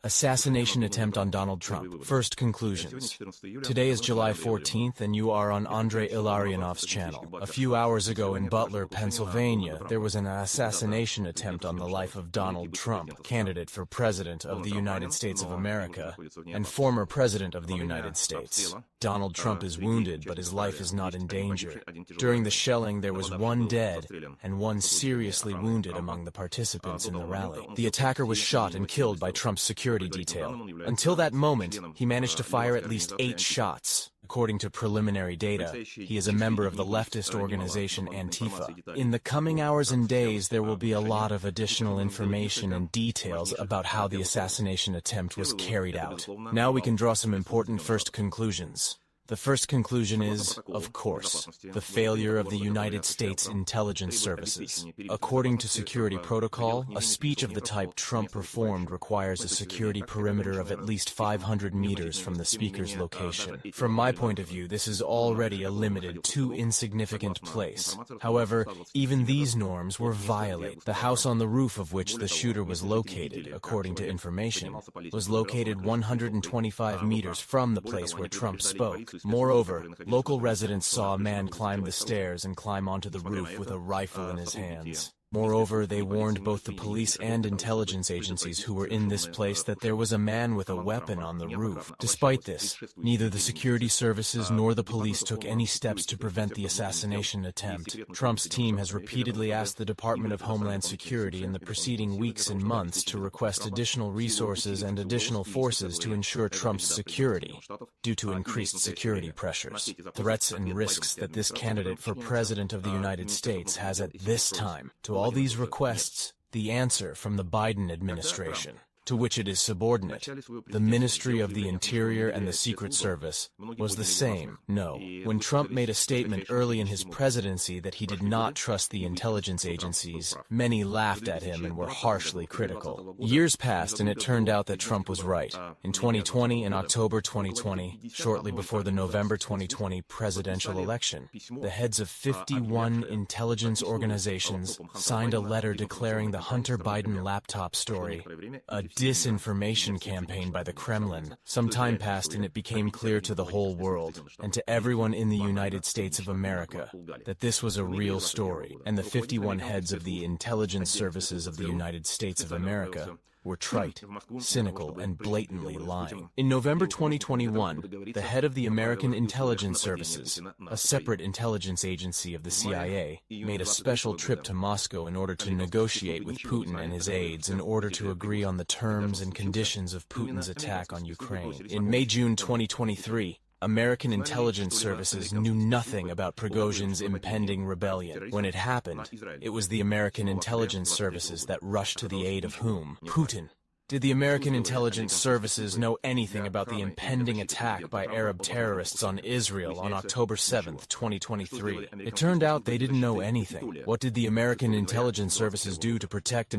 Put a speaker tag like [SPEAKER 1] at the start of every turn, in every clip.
[SPEAKER 1] Assassination attempt on Donald Trump. First conclusions. Today is July 14th, and you are on Andrei Illarionov's channel. A few hours ago in Butler, Pennsylvania, there was an assassination attempt on the life of Donald Trump, candidate for President of the United States of America and former President of the United States. Donald Trump is wounded, but his life is not in danger. During the shelling, there was one dead and one seriously wounded among the participants in the rally. The attacker was shot and killed by Trump's security detail. Until that moment, he managed to fire at least 8 shots. According to preliminary data, he is a member of the leftist organization Antifa. In the coming hours and days, there will be a lot of additional information and details about how the assassination attempt was carried out. Now we can draw some important first conclusions. The first conclusion is, of course, the failure of the United States intelligence services. According to security protocol, a speech of the type Trump performed requires a security perimeter of at least 500 meters from the speaker's location. From my point of view, this is already a limited, too insignificant place. However, even these norms were violated. The house on the roof of which the shooter was located, according to information, was located 125 meters from the place where Trump spoke. Moreover, local residents saw a man climb the stairs and climb onto the roof with a rifle in his hands. Moreover, they warned both the police and intelligence agencies who were in this place that there was a man with a weapon on the roof. Despite this, neither the security services nor the police took any steps to prevent the assassination attempt. Trump's team has repeatedly asked the Department of Homeland Security in the preceding weeks and months to request additional resources and additional forces to ensure Trump's security, due to increased security pressures, threats and risks that this candidate for President of the United States has at this time. To all these requests, the answer from the Biden administration, to which it is subordinate, the Ministry of the Interior and the Secret Service, was the same: no. When Trump made a statement early in his presidency that he did not trust the intelligence agencies, many laughed at him and were harshly critical. Years passed and it turned out that Trump was right. In 2020, in October 2020, shortly before the November 2020 presidential election, the heads of 51 intelligence organizations signed a letter declaring the Hunter Biden laptop story a disinformation campaign by the Kremlin. Some time passed and it became clear to the whole world, and to everyone in the United States of America, that this was a real story, and the 51 heads of the intelligence services of the United States of America were trite, cynical, and blatantly lying. In November 2021, the head of the American Intelligence Services, a separate intelligence agency of the CIA, made a special trip to Moscow in order to negotiate with Putin and his aides in order to agree on the terms and conditions of Putin's attack on Ukraine. In May-June 2023, American intelligence services knew nothing about Prigozhin's impending rebellion. When it happened, it was the American intelligence services that rushed to the aid of whom? Putin. Did the American intelligence services know anything about the impending attack by Arab terrorists on Israel on October 7, 2023? It turned out they didn't know anything. What did the American intelligence services do to protect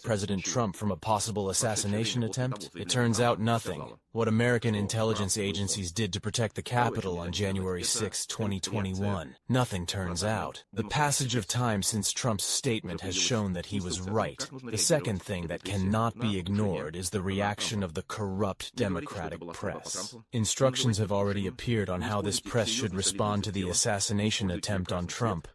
[SPEAKER 1] President Trump from a possible assassination attempt? It turns out nothing. What American intelligence agencies did to protect the Capitol on January 6, 2021. Nothing turns out. The passage of time since Trump's statement has shown that he was right. The second thing that cannot be ignored is the reaction of the corrupt Democratic press. Instructions have already appeared on how this press should respond to the assassination attempt on Trump.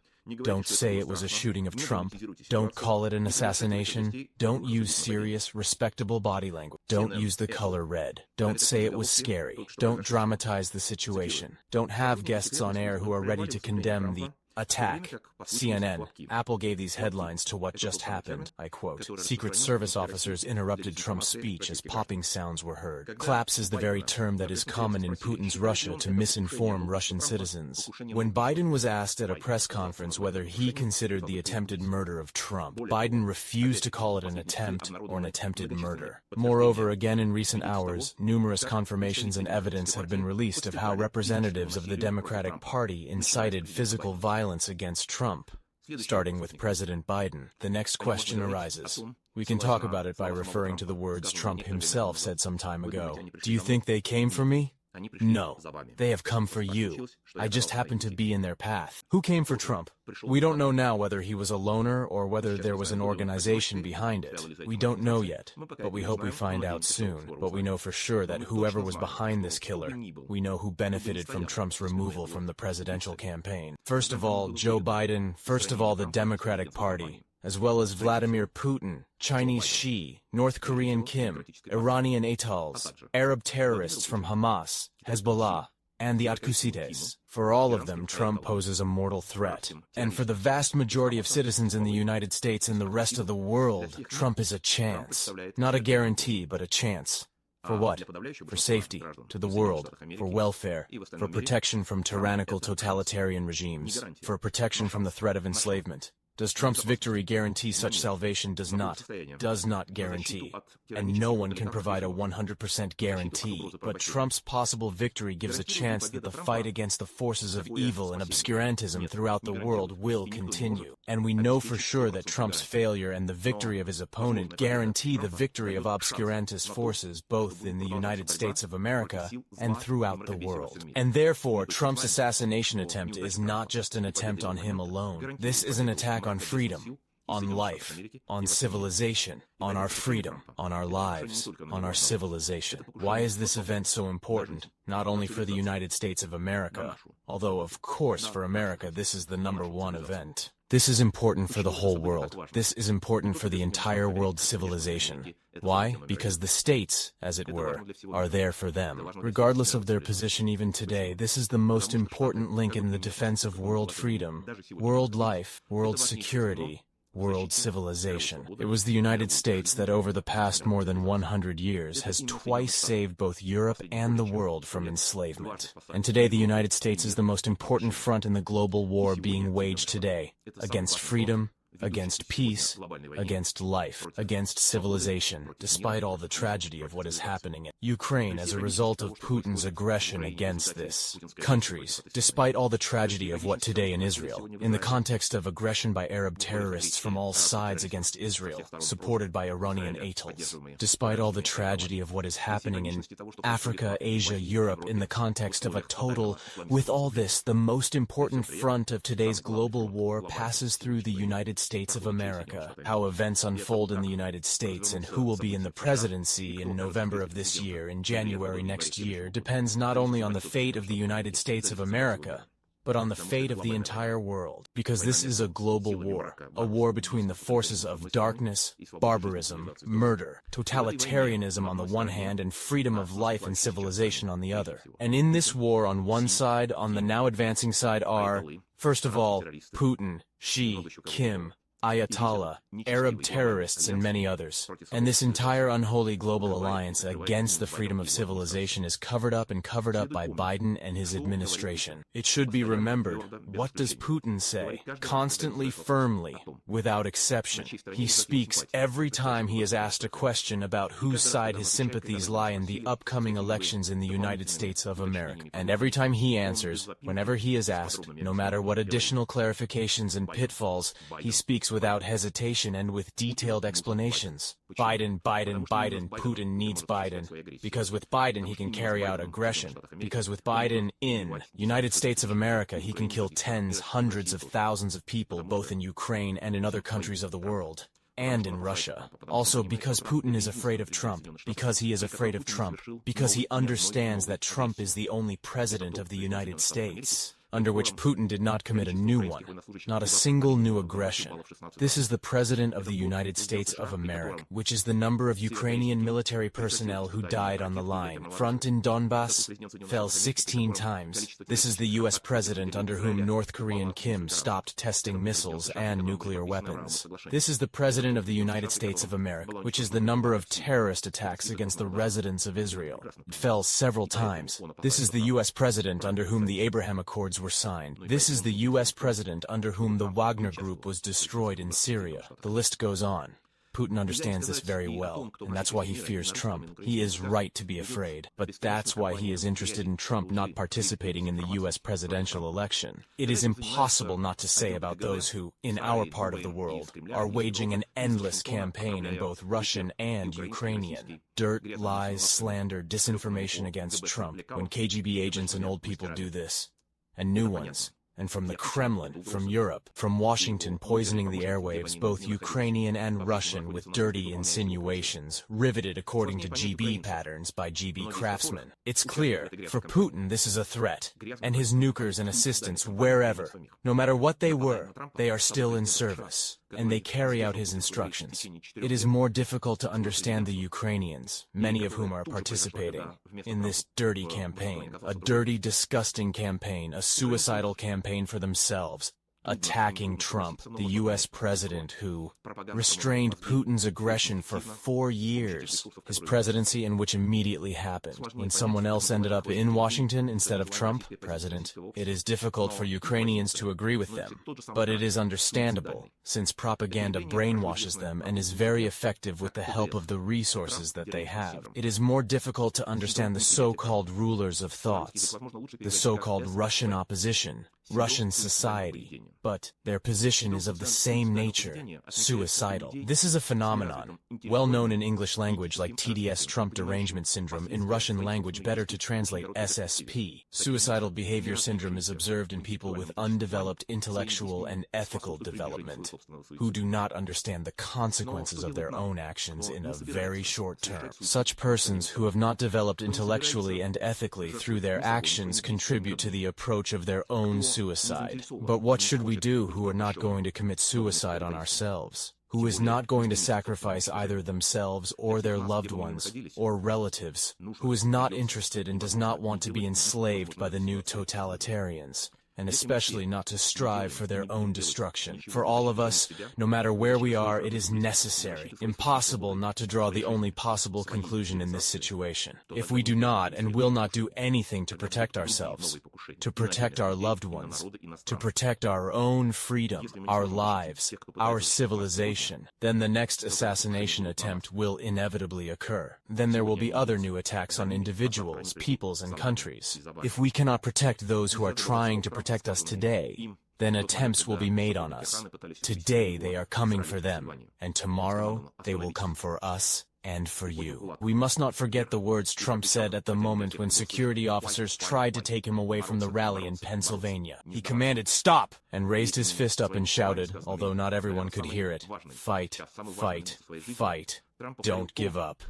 [SPEAKER 1] Don't say it was a shooting of Trump. Don't call it an assassination. Don't use serious, respectable body language. Don't use the color red. Don't say it was scary. Don't dramatize the situation. Don't have guests on air who are ready to condemn the attack. CNN. Apple gave these headlines to what just happened. I quote, "Secret Service officers interrupted Trump's speech as popping sounds were heard." Collapse is the very term that is common in Putin's Russia to misinform Russian citizens. When Biden was asked at a press conference whether he considered the attempted murder of Trump, Biden refused to call it an attempt or an attempted murder. Moreover, again in recent hours, numerous confirmations and evidence have been released of how representatives of the Democratic Party incited physical violence against Trump, starting with President Biden. The next question arises. We can talk about it by referring to the words Trump himself said some time ago. Do you think they came for me? No, they have come for you. I just happened to be in their path. Who came for Trump? We don't know now whether he was a loner or whether there was an organization behind it. We don't know yet, but we hope we find out soon. But we know for sure that whoever was behind this killer, we know who benefited from Trump's removal from the presidential campaign. First of all, Joe Biden, first of all the Democratic Party, as well as Vladimir Putin, Chinese Xi, North Korean Kim, Iranian Ayatollahs, Arab terrorists from Hamas, Hezbollah, and the Atkusites. For all of them, Trump poses a mortal threat. And for the vast majority of citizens in the United States and the rest of the world, Trump is a chance. Not a guarantee, but a chance. For what? For safety, to the world, for welfare, for protection from tyrannical totalitarian regimes, for protection from the threat of enslavement. Does Trump's victory guarantee such salvation? Does not guarantee. And no one can provide a 100% guarantee. But Trump's possible victory gives a chance that the fight against the forces of evil and obscurantism throughout the world will continue. And we know for sure that Trump's failure and the victory of his opponent guarantee the victory of obscurantist forces both in the United States of America and throughout the world. And therefore, Trump's assassination attempt is not just an attempt on him alone. This is an attack on freedom, on life, on civilization, on our freedom, on our lives, on our civilization. Why is this event so important? Not only for the United States of America, although of course for America this is the #1 event. This is important for the whole world. This is important for the entire world civilization. Why? Because the states, as it were, are there for them. Regardless of their position even today, this is the most important link in the defense of world freedom, world life, world security, world civilization. It was the United States that over the past more than 100 years has twice saved both Europe and the world from enslavement. And today the United States is the most important front in the global war being waged today, against freedom, against peace, against life, against civilization, despite all the tragedy of what is happening in Ukraine as a result of Putin's aggression against this countries, despite all the tragedy of what today in Israel, in the context of aggression by Arab terrorists from all sides against Israel, supported by Iranian Ayatollahs, despite all the tragedy of what is happening in Africa, Asia, Europe, in the context of a total, with all this, the most important front of today's global war passes through the United States of America. How events unfold in the United States and who will be in the presidency in November of this year, in January next year, depends not only on the fate of the United States of America, but on the fate of the entire world. Because this is a global war, a war between the forces of darkness, barbarism, murder, totalitarianism on the one hand, and freedom of life and civilization on the other. And in this war, on one side, on the now advancing side are, first of all, Putin, Xi, Kim, Ayatollah, Arab terrorists, and many others. And this entire unholy global alliance against the freedom of civilization is covered up by Biden and his administration. It should be remembered, what does Putin say? Constantly, firmly, without exception. He speaks every time he is asked a question about whose side his sympathies lie in the upcoming elections in the United States of America. And every time he answers, whenever he is asked, no matter what additional clarifications and pitfalls, he speaks without hesitation and with detailed explanations. Biden, Putin needs Biden. Because with Biden he can carry out aggression. Because with Biden in United States of America he can kill tens, hundreds of thousands of people both in Ukraine and in other countries of the world. And in Russia. Also because Putin is afraid of Trump. Because he is afraid of Trump. Because he understands that Trump is the only president of the United States, under which Putin did not commit a new one, not a single new aggression. This is the President of the United States of America, which is the number of Ukrainian military personnel who died on the line. Front in Donbass fell 16 times. This is the U.S. President under whom North Korean Kim stopped testing missiles and nuclear weapons. This is the President of the United States of America, which is the number of terrorist attacks against the residents of Israel. It fell several times. This is the U.S. President under whom the Abraham Accords were signed. This is the U.S. President under whom the Wagner Group was destroyed in Syria. The list goes on. Putin understands this very well, and that's why he fears Trump. He is right to be afraid, but that's why he is interested in Trump not participating in the U.S. presidential election. It is impossible not to say about those who, in our part of the world, are waging an endless campaign in both Russian and Ukrainian. Dirt, lies, slander, disinformation against Trump. When KGB agents and old people do this, and new ones, and from the Kremlin, from Europe, from Washington poisoning the airwaves, both Ukrainian and Russian, with dirty insinuations, riveted according to GB patterns by GB craftsmen. It's clear, for Putin this is a threat, and his nukers and assistants wherever, no matter what they were, they are still in service, and they carry out his instructions. It is more difficult to understand the Ukrainians, many of whom are participating in this dirty campaign, a dirty, disgusting campaign, a suicidal campaign for themselves, attacking Trump, the U.S. president who restrained Putin's aggression for 4 years, his presidency in which immediately happened, when someone else ended up in Washington instead of Trump, president. It is difficult for Ukrainians to agree with them, but it is understandable, since propaganda brainwashes them and is very effective with the help of the resources that they have. It is more difficult to understand the so-called rulers of thoughts, the so-called Russian opposition, Russian society, but their position is of the same nature, suicidal. This is a phenomenon, well known in English language like TDS Trump derangement syndrome, in Russian language better to translate SSP. Suicidal behavior syndrome is observed in people with undeveloped intellectual and ethical development, who do not understand the consequences of their own actions in a very short term. Such persons who have not developed intellectually and ethically through their actions contribute to the approach of their own suicide. But what should we do who are not going to commit suicide on ourselves? Who is not going to sacrifice either themselves or their loved ones or relatives? Who is not interested and does not want to be enslaved by the new totalitarians? And especially not to strive for their own destruction. For all of us, no matter where we are, it is necessary, impossible not to draw the only possible conclusion in this situation. If we do not and will not do anything to protect ourselves, to protect our loved ones, to protect our own freedom, our lives, our civilization, then the next assassination attempt will inevitably occur. Then there will be other new attacks on individuals, peoples, and countries. If we cannot protect those who are trying to protect us today, then attempts will be made on us. Today they are coming for them, and tomorrow they will come for us and for you. We must not forget the words Trump said at the moment when security officers tried to take him away from the rally in Pennsylvania. He commanded, "Stop!" and raised his fist up and shouted, although not everyone could hear it, "Fight, fight, fight. Don't give up."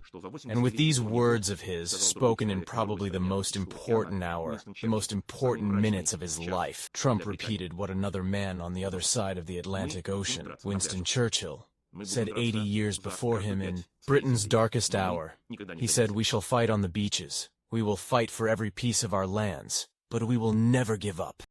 [SPEAKER 1] And with these words of his, spoken in probably the most important hour, the most important minutes of his life, Trump repeated what another man on the other side of the Atlantic Ocean, Winston Churchill, said 80 years before him in Britain's darkest hour. He said, "We shall fight on the beaches. We will fight for every piece of our lands, but we will never give up."